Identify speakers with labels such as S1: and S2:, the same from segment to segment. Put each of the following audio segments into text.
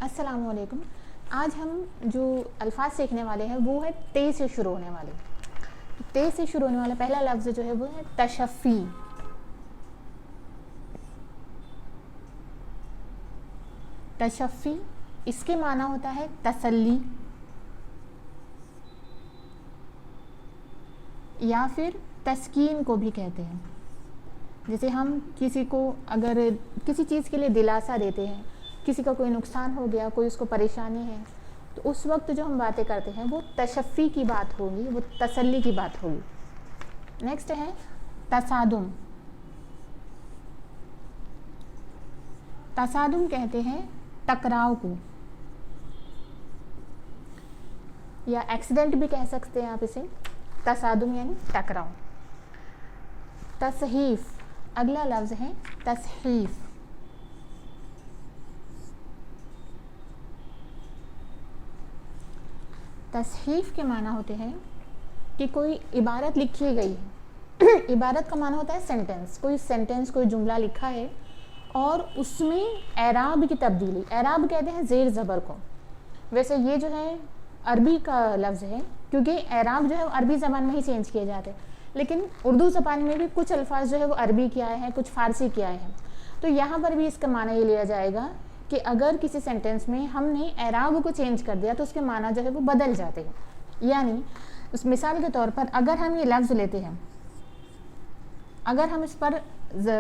S1: अस्सलाम वालेकुम। आज हम जो अल्फाज सीखने वाले हैं वो है ते से शुरू होने वाले। ते से शुरू होने वाला पहला लफ्ज़ जो है वो है तशफ़ी। तशफ़ी इसके माना होता है तसल्ली या फिर तस्कीन को भी कहते हैं। जैसे हम किसी को अगर किसी चीज़ के लिए दिलासा देते हैं, किसी का कोई नुकसान हो गया, कोई उसको परेशानी है, तो उस वक्त जो हम बातें करते हैं वो तशफ़ी की बात होगी, वो तसल्ली की बात होगी। नेक्स्ट है तसादुम। तसादुम कहते हैं टकराव को, या एक्सीडेंट भी कह सकते हैं आप इसे। तसादुम यानी टकराव। तसहीफ़, अगला लफ्ज़ है तसहीफ़। तसहीफ़ के माना होते हैं कि कोई इबारत लिखी गई है। इबारत का माना होता है सेंटेंस। कोई सेंटेंस, कोई जुमला लिखा है और उसमें एराब की तब्दीली, एराब कहते हैं ज़ेर ज़बर को। वैसे ये जो है अरबी का लफ्ज़ है, क्योंकि एराब जो है अरबी ज़बान में ही चेंज किए जाते हैं, लेकिन उर्दू ज़बान में भी कुछ अल्फाज जो है वो अरबी के आए हैं, कुछ फ़ारसी के आए हैं। तो यहाँ पर भी इसका माना ये लिया जाएगा कि अगर किसी सेंटेंस में हमने एराब को चेंज कर दिया तो उसके माना जो है वो बदल जाते हैं। यानी उस मिसाल के तौर पर अगर हम ये लफ्ज़ लेते हैं, अगर हम इस पर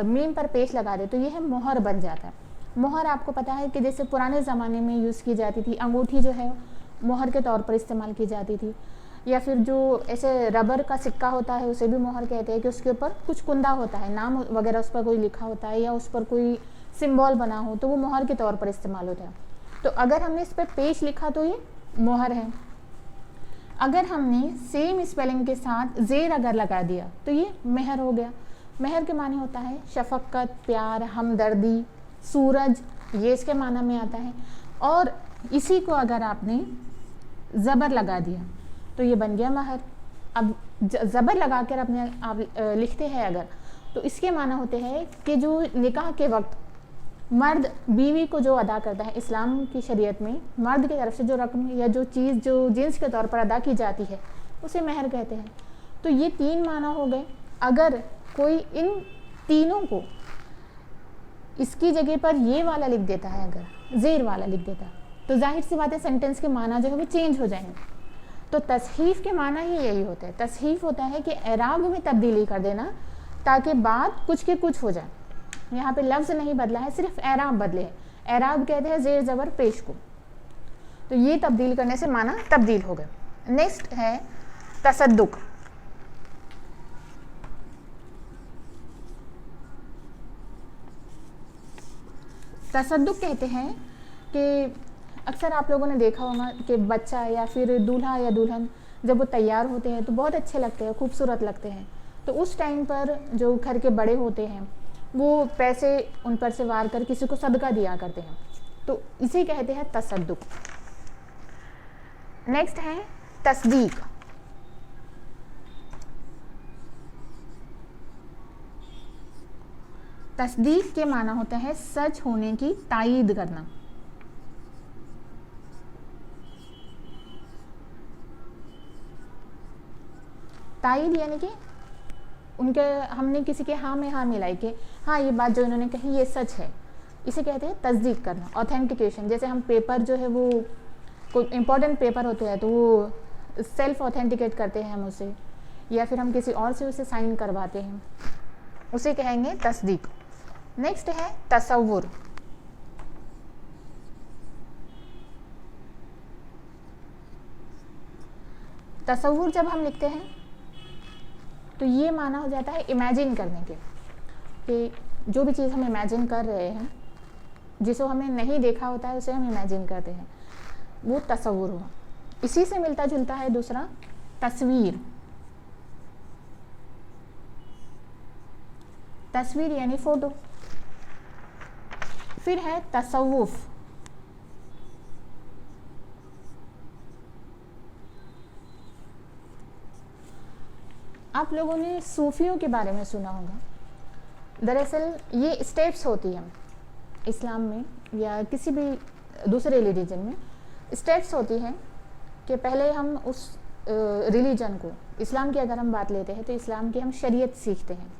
S1: मीम पर पेश लगा दे तो ये है मोहर बन जाता है। मोहर आपको पता है कि जैसे पुराने ज़माने में यूज़ की जाती थी, अंगूठी जो है मोहर के तौर पर इस्तेमाल की जाती थी, या फिर जो ऐसे रबर का सिक्का होता है उसे भी मोहर कहते हैं कि उसके ऊपर कुछ कुंदा होता है, नाम वगैरह उस पर कोई लिखा होता है या उस पर कोई सिंबल बना हो तो वो मोहर के तौर पर इस्तेमाल होता है। तो अगर हमने इस पर पेश लिखा तो ये मोहर है। अगर हमने सेम स्पेलिंग के साथ ज़ेर अगर लगा दिया तो ये मेहर हो गया। मेहर के माने होता है शफ़क़त, प्यार, हमदर्दी, सूरज, ये इसके माना में आता है। और इसी को अगर आपने ज़बर लगा दिया तो ये बन गया महर। अब ज़बर लगा कर अपने आप लिखते हैं अगर, तो इसके माना होते हैं कि जो निकाह के वक्त मर्द बीवी को जो अदा करता है, इस्लाम की शरीयत में मर्द की तरफ से जो रकम या जो चीज़ जो जिन्स के तौर पर अदा की जाती है उसे महर कहते हैं। तो ये तीन माना हो गए। अगर कोई इन तीनों को इसकी जगह पर ये वाला लिख देता है, अगर ज़ेर वाला लिख देता है, तो जाहिर सी बात है सेंटेंस के माना जो है वो चेंज हो जाएंगे। तो तसहीफ़ के माना ही यही होता है। तसहीफ़ होता है कि एराब में तब्दीली कर देना ताकि बात कुछ के कुछ हो जाए। यहाँ पे लफ्ज़ नहीं बदला है, सिर्फ एराब बदले हैं। एराब कहते हैं ज़ेर ज़बर पेश को। तो ये तब्दील करने से माना तब्दील हो गया। नेक्स्ट है तसद्दुक। तसद्दुक कहते हैं कि अक्सर आप लोगों ने देखा होगा कि बच्चा या फिर दूल्हा या दुल्हन जब वो तैयार होते हैं तो बहुत अच्छे लगते हैं, खूबसूरत लगते हैं। तो उस टाइम पर जो घर के बड़े होते हैं वो पैसे उन पर से वार कर किसी को सदका दिया करते हैं, तो इसे कहते हैं तसद्दुक। नेक्स्ट है तस्दीक। तस्दीक के माना होता है सच होने की तायीद करना। तायीद यानी कि उनके हमने किसी के हाँ में हाँ मिलाई के हाँ ये बात जो इन्होंने कही ये सच है, इसे कहते हैं तस्दीक करना, ऑथेंटिकेशन। जैसे हम पेपर जो है वो कोई इंपॉर्टेंट पेपर होते हैं तो वो सेल्फ ऑथेंटिकेट करते हैं हम उसे, या फिर हम किसी और से उसे साइन करवाते हैं, उसे कहेंगे तस्दीक। नेक्स्ट है तसव्वुर। तसव्वुर जब हम लिखते हैं तो ये माना हो जाता है इमेजिन करने के, कि जो भी चीज़ हम इमेजिन कर रहे हैं, जिसको हमें नहीं देखा होता है उसे हम इमेजिन करते हैं, वो तसव्वुर हुआ। इसी से मिलता जुलता है दूसरा तस्वीर। तस्वीर यानी फ़ोटो। फिर है तसव्वुफ़। आप लोगों ने सूफियों के बारे में सुना होगा। दरअसल ये स्टेप्स होती हैं इस्लाम में या किसी भी दूसरे रिलीजन में स्टेप्स होती हैं कि पहले हम उस रिलीजन को, इस्लाम की अगर हम बात लेते हैं तो इस्लाम की हम शरीयत सीखते हैं,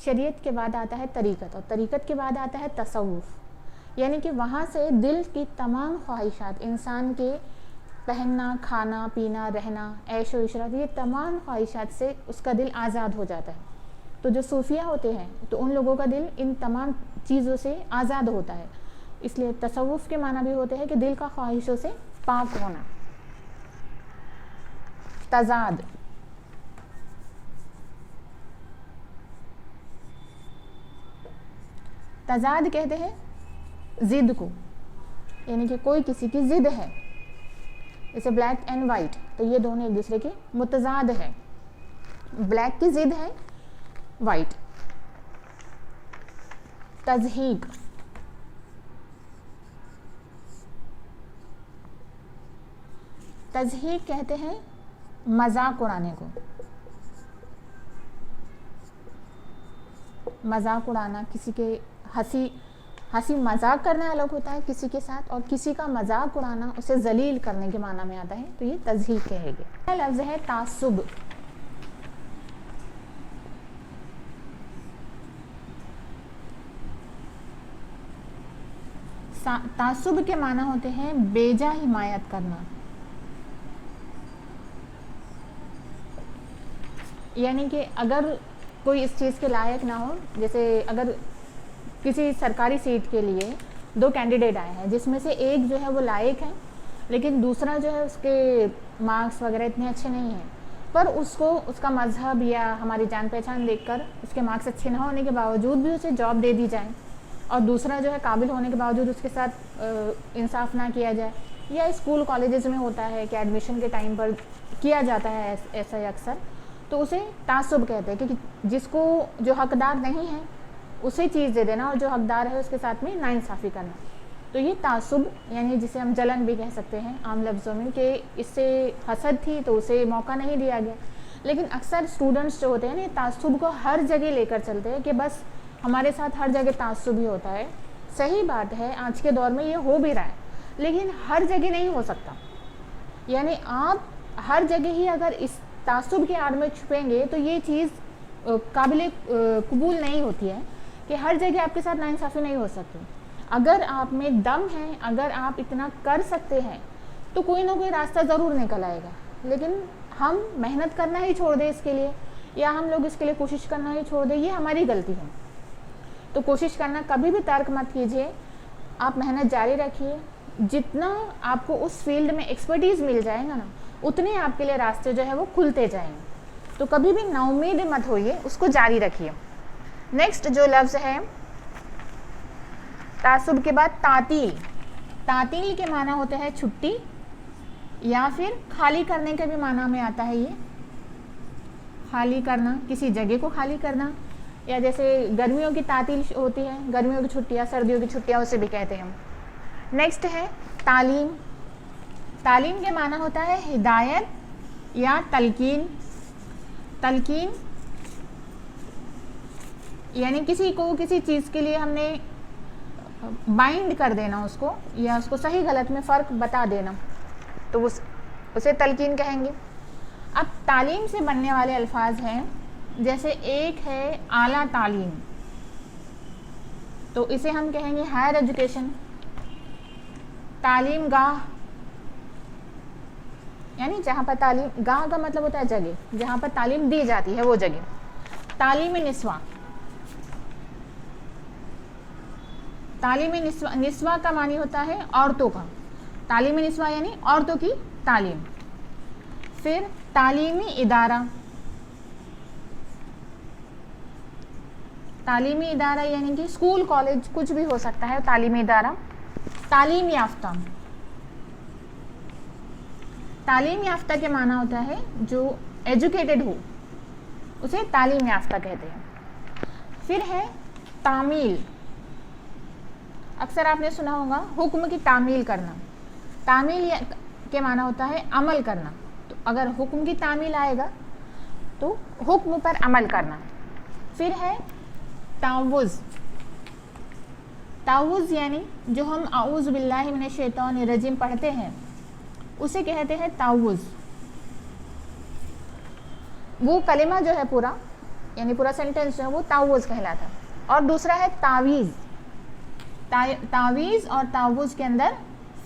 S1: शरीयत के बाद आता है तरीक़त, और तरीक़त के बाद आता है तसव्वुफ़, यानी कि वहाँ से दिल की तमाम ख्वाहिशात, इंसान के पहनना, खाना पीना, रहना, ऐशो इशरत, ये तमाम ख्वाहिशात से उसका दिल आज़ाद हो जाता है। तो जो सूफिया होते हैं तो उन लोगों का दिल इन तमाम चीज़ों से आज़ाद होता है, इसलिए तसव्वुफ़ के माना भी होते हैं कि दिल का ख्वाहिशों से पाक होना। तज़ाद, तज़ाद कहते हैं ज़िद को, यानी कि कोई किसी की ज़िद है, जैसे ब्लैक एंड वाइट, तो ये दोनों एक दूसरे के मुतज़ाद है, ब्लैक की ज़िद है वाइट। तज़हीक, तज़हीक कहते हैं मजाक उड़ाने को, मजाक उड़ाना, किसी के हंसी मजाक करना अलग होता है किसी के साथ, और किसी का मजाक उड़ाना, उसे जलील करने के माना में आता है, तो ये तज़हीक कहेंगे। लफ्ज़ है तासुब, तासुब के माना होते हैं बेजा हिमायत करना, यानी कि अगर कोई इस चीज़ के लायक ना हो, जैसे अगर किसी सरकारी सीट के लिए 2 कैंडिडेट आए हैं, जिसमें से एक जो है वो लायक है, लेकिन दूसरा जो है उसके मार्क्स वगैरह इतने अच्छे नहीं हैं, पर उसको उसका मज़हब या हमारी जान पहचान देखकर उसके मार्क्स अच्छे ना होने के बावजूद भी उसे जॉब दे दी जाए, और दूसरा जो है काबिल होने के बावजूद उसके साथ इंसाफ ना किया जाए, या स्कूल कॉलेजेस में होता है कि एडमिशन के टाइम पर किया जाता है ऐसा अक्सर, तो उसे तासुब कहते हैं कि जिसको जो हकदार नहीं है उसे चीज़ दे देना, और जो हकदार है उसके साथ में नाइंसाफ़ी करना। तो ये तासुब, यानी जिसे हम जलन भी कह सकते हैं आम लफ्ज़ों में, कि इससे हसद थी तो उसे मौका नहीं दिया गया। लेकिन अक्सर स्टूडेंट्स जो होते हैं ना, तासुब को हर जगह लेकर चलते हैं कि बस हमारे साथ हर जगह तासुब ही होता है। सही बात है, आज के दौर में ये हो भी रहा है, लेकिन हर जगह नहीं हो सकता। यानी आप हर जगह ही अगर इस तासुब के आड़ में छुपेंगे तो ये चीज़ काबिल कबूल नहीं होती है कि हर जगह आपके साथ नाइंसाफ़ी नहीं हो सकती। अगर आप में दम है, अगर आप इतना कर सकते हैं, तो कोई ना कोई रास्ता ज़रूर निकल आएगा। लेकिन हम मेहनत करना ही छोड़ दें इसके लिए, या हम लोग इसके लिए कोशिश करना ही छोड़ दें, ये हमारी गलती है। तो कोशिश करना कभी भी तर्क मत कीजिए, आप मेहनत जारी रखिए। जितना आपको उस फील्ड में एक्सपर्टीज़ मिल जाएगा ना, उतने आपके लिए रास्ते जो है वो खुलते जाएंगे। तो कभी भी नाउम्मीद मत होइए, उसको जारी रखिए। नेक्स्ट जो लफ्ज़ है तासुब के बाद तातील, तातील के माना होता है छुट्टी, या फिर खाली करने के भी माना में आता है। ये खाली करना, किसी जगह को खाली करना, या जैसे गर्मियों की तातील होती है, गर्मियों की छुट्टियाँ, सर्दियों की छुट्टियाँ, उसे भी कहते हैं हम। नेक्स्ट है तालीम, तालीम के माना होता है हिदायत या तलकीन। तलकीन यानी किसी को किसी चीज़ के लिए हमने बाइंड कर देना उसको, या उसको सही गलत में फ़र्क बता देना, तो उसे तलकीन कहेंगे। अब तालीम से बनने वाले अल्फाज हैं, जैसे एक है आला तालीम, तो इसे हम कहेंगे हायर एजुकेशन। तालीम गाह, यानी जहाँ पर तालीम, गाह का मतलब होता है जगह, जहाँ पर तालीम दी जाती है वो जगह। तालीम निस्वा, तालीम निस्वा का मानी होता है औरतों का, तालीम निस्वा यानी औरतों की तालीम। फिर तालीमी इदारा, तालीमी इदारा यानी कि स्कूल कॉलेज कुछ भी हो सकता है तालीमी इदारा। तालीम याफ्ता, तालीम याफ्ता के माना होता है जो एजुकेटेड हो, उसे तालीम याफ्ता कहते हैं। फिर है तामील, अक्सर आपने सुना होगा हुक्म की तामील करना। तामील के माना होता है अमल करना, तो अगर हुक्म की तामील आएगा तो हुक्म पर अमल करना। फिर है तावुज़, ताउज़ यानी जो हम आऊज़ बिल्लाहि मिनश शैतानिर रजीम पढ़ते हैं उसे कहते हैं ताउज़। वो कलिमा जो है पूरा, यानी पूरा सेंटेंस जो है वो ताउज़ कहलाता है। और दूसरा है तावीज़। तावीज़ और ताउज़ के अंदर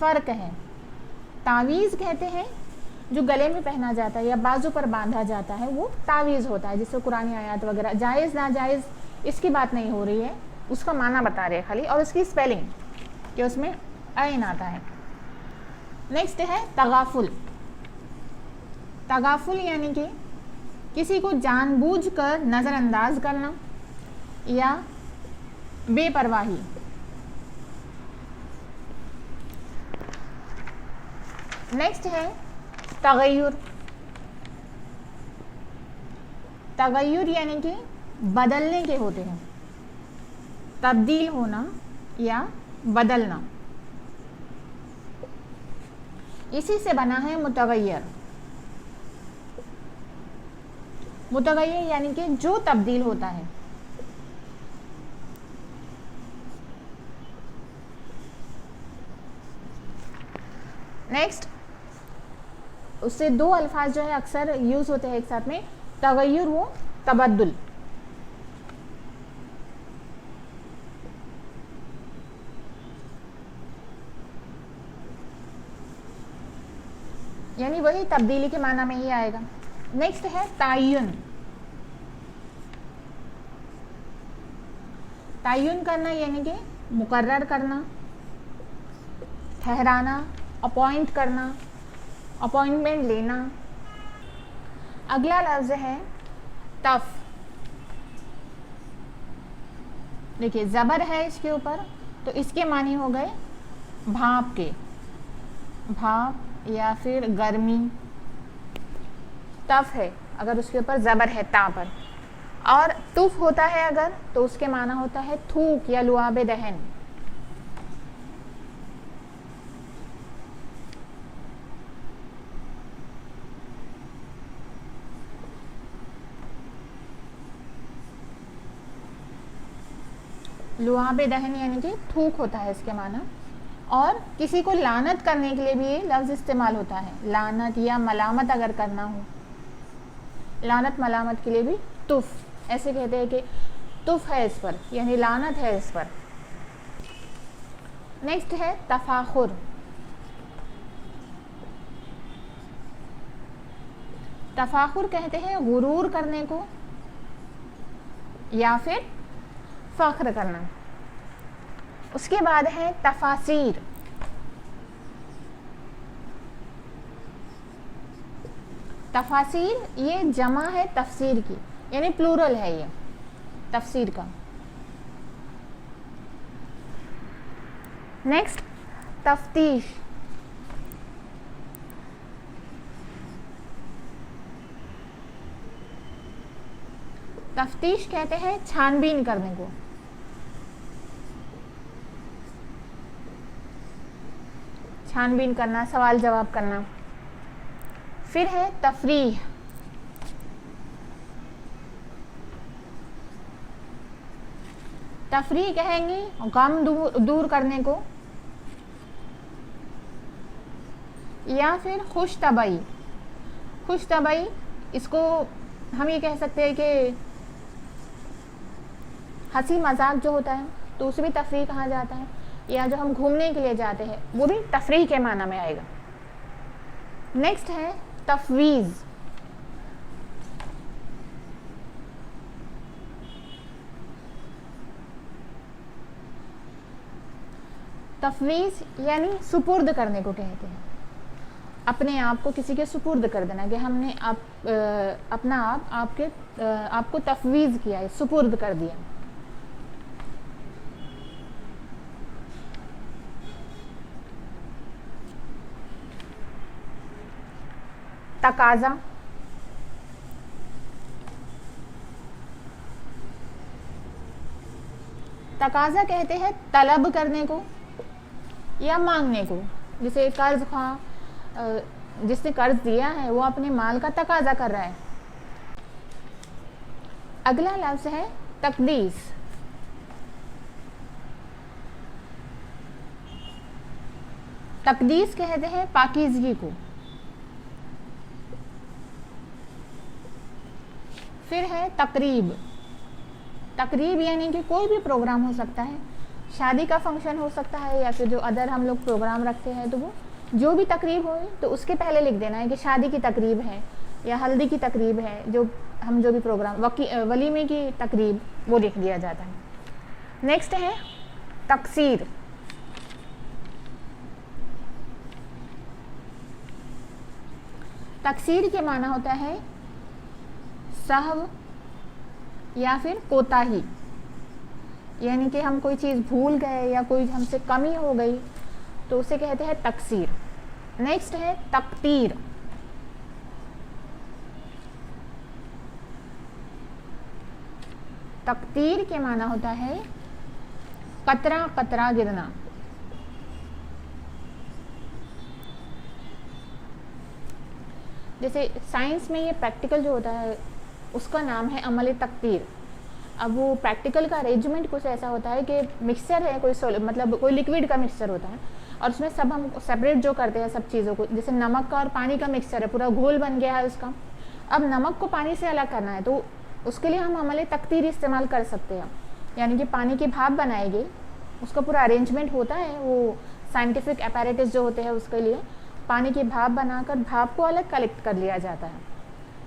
S1: फ़र्क है। तावीज़ कहते हैं जो गले में पहना जाता है या बाजू पर बांधा जाता है, वो तावीज़ होता है, जिससे कुरानी आयत वगैरह, जायज़ नाजायज़ इसकी बात नहीं हो रही है, उसका माना बता रहे हैं खाली, और उसकी स्पेलिंग कि उसमें ऐन आता है। नेक्स्ट है तगाफुल। तगाफुल यानी कि किसी को जानबूझकर नज़रअंदाज करना या बेपरवाही। नेक्स्ट है तगय्युर। तगय्युर यानी कि बदलने के होते हैं, तब्दील होना या बदलना। इसी से बना है मुतगय्यर। मुतगय्यर यानी कि जो तब्दील होता है। नेक्स्ट, उससे दो अल्फाज जो है अक्सर यूज़ होते हैं एक साथ में, तगय्युर वो तबद्दुल। यानी वही तब्दीली के माना में ही आएगा। नेक्स्ट है ताय्युन। ताय्युन करना यानी कि मुकर्रर करना, ठहराना, अपॉइंट करना, अपॉइंटमेंट लेना। अगला लफ्ज़ है तफ। देखिए ज़बर है इसके ऊपर, तो इसके मानी हो गए भाप के, भाप या फिर गर्मी। तफ है अगर उसके ऊपर ज़बर है ता पर, और तुफ होता है अगर, तो उसके माना होता है थूक या लुआब दहन। लुआब दहन यानी कि थूक होता है इसके माना। और किसी को लानत करने के लिए भी ये लफ्ज़ इस्तेमाल होता है। लानत या मलामत अगर करना हो, लानत मलामत के लिए भी तुफ, ऐसे कहते हैं कि तुफ है इस पर, यानी लानत है इस पर। नेक्स्ट है तफाखुर। तफाखुर कहते हैं गुरूर करने को या फिर फ़ख्र करना। उसके बाद है तफासीर। तफासीर ये जमा है तफसीर की, यानी प्लूरल है ये तफसीर का। नेक्स्ट तफ्तीश। तफ्तीश कहते हैं छानबीन करने को। छानबीन करना, सवाल जवाब करना। फिर है तफरीह। तफरीह कहेंगे गम दूर करने को, या फिर खुश तबई। खुश तबई इसको हम ये कह सकते हैं कि हंसी मजाक जो होता है तो उसे भी तफरीह कहा जाता है, या जो हम घूमने के लिए जाते हैं वो भी तफरीह के माना में आएगा। नेक्स्ट है तफवीज़। तफवीज़ यानी सुपुर्द करने को कहते हैं। अपने आप को किसी के सुपुर्द कर देना, कि हमने अपना आप आपको तफवीज़ किया है, सुपुर्द कर दिया। तकाज़ा। तकाज़ा कहते हैं तलब करने को या मांगने को। जैसे कर्ज खा, जिसने कर्ज दिया है वो अपने माल का तकाज़ा कर रहा है। अगला लफ्ज़ है तकदीस। तकदीस कहते हैं पाकीज़गी को। फिर है तकरीब। तकरीब यानी कि कोई भी प्रोग्राम हो सकता है, शादी का फंक्शन हो सकता है या फिर जो अदर हम लोग प्रोग्राम रखते हैं, तो वो जो भी तकरीब हो तो उसके पहले लिख देना है कि शादी की तकरीब है या हल्दी की तकरीब है, जो हम जो भी प्रोग्राम वलीमे की तकरीब, वो लिख दिया जाता है। नेक्स्ट है तकसीर। तकसीर के माना होता है सहव या फिर कोताही, यानी कि हम कोई चीज़ भूल गए या कोई हमसे कमी हो गई तो उसे कहते हैं तकसीर। नेक्स्ट है तकतीर। तकतीर के माना होता है कतरा कतरा गिरना। जैसे साइंस में ये प्रैक्टिकल जो होता है उसका नाम है अमल तकतीर। अब वो प्रैक्टिकल का अरेंजमेंट कुछ ऐसा होता है कि मिक्सचर है, मतलब कोई लिक्विड का मिक्सचर होता है और उसमें सब हम सेपरेट जो करते हैं सब चीज़ों को, जैसे नमक का और पानी का मिक्सचर है, पूरा घोल बन गया है उसका। अब नमक को पानी से अलग करना है तो उसके लिए हम अमल तकतीर इस्तेमाल कर सकते हैं, यानी कि पानी की भाप बनाएंगे, उसका पूरा अरेंजमेंट होता है, वो साइंटिफिक अपैरेटस जो होते हैं उसके लिए पानी की भाप बनाकर भाप को अलग कलेक्ट कर लिया जाता है।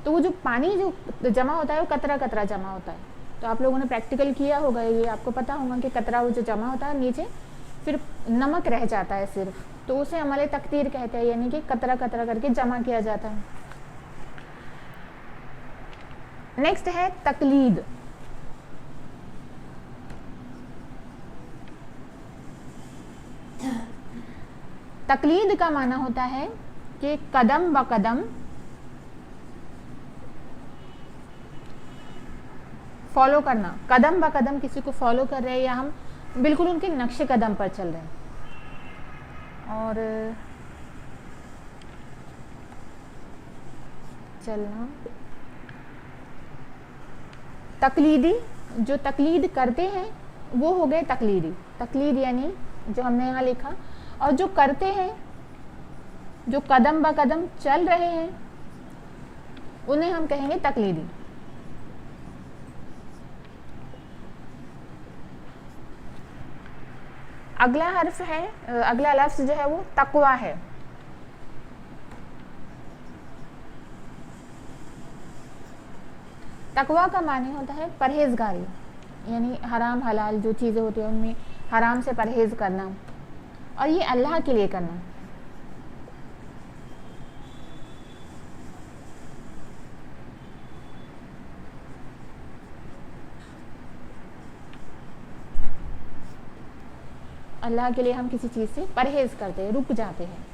S1: तो वो जो पानी जो जमा होता है वो कतरा कतरा जमा होता है। तो आप लोगों ने प्रैक्टिकल किया होगा, ये आपको पता होगा कि कतरा वो जो जमा होता है नीचे फिर नमक रह जाता है सिर्फ, तो उसे अमल तकतीर कहते हैं, यानी कि कतरा कतरा करके जमा किया जाता है। नेक्स्ट है तकलीद। तकलीद का माना होता है कि कदम ब कदम फॉलो करना, कदम ब कदम किसी को फॉलो कर रहे हैं या हम बिल्कुल उनके नक्शे कदम पर चल रहे हैं। और चलना तकलीदी, जो तकलीद करते हैं वो हो गए तकलीदी। तकलीद यानी जो हमने यहाँ लिखा, और जो करते हैं, जो कदम ब कदम चल रहे हैं, उन्हें हम कहेंगे तकलीदी। अगला हर्फ है, अगला लफ्ज़ जो है वो तकवा है। तकवा का माने होता है परहेजगारी, यानी हराम हलाल जो चीज़ें होती हैं उनमें हराम से परहेज करना, और ये अल्लाह के लिए करना। अल्लाह के लिए हम किसी चीज़ से परहेज करते हैं, रुक जाते हैं।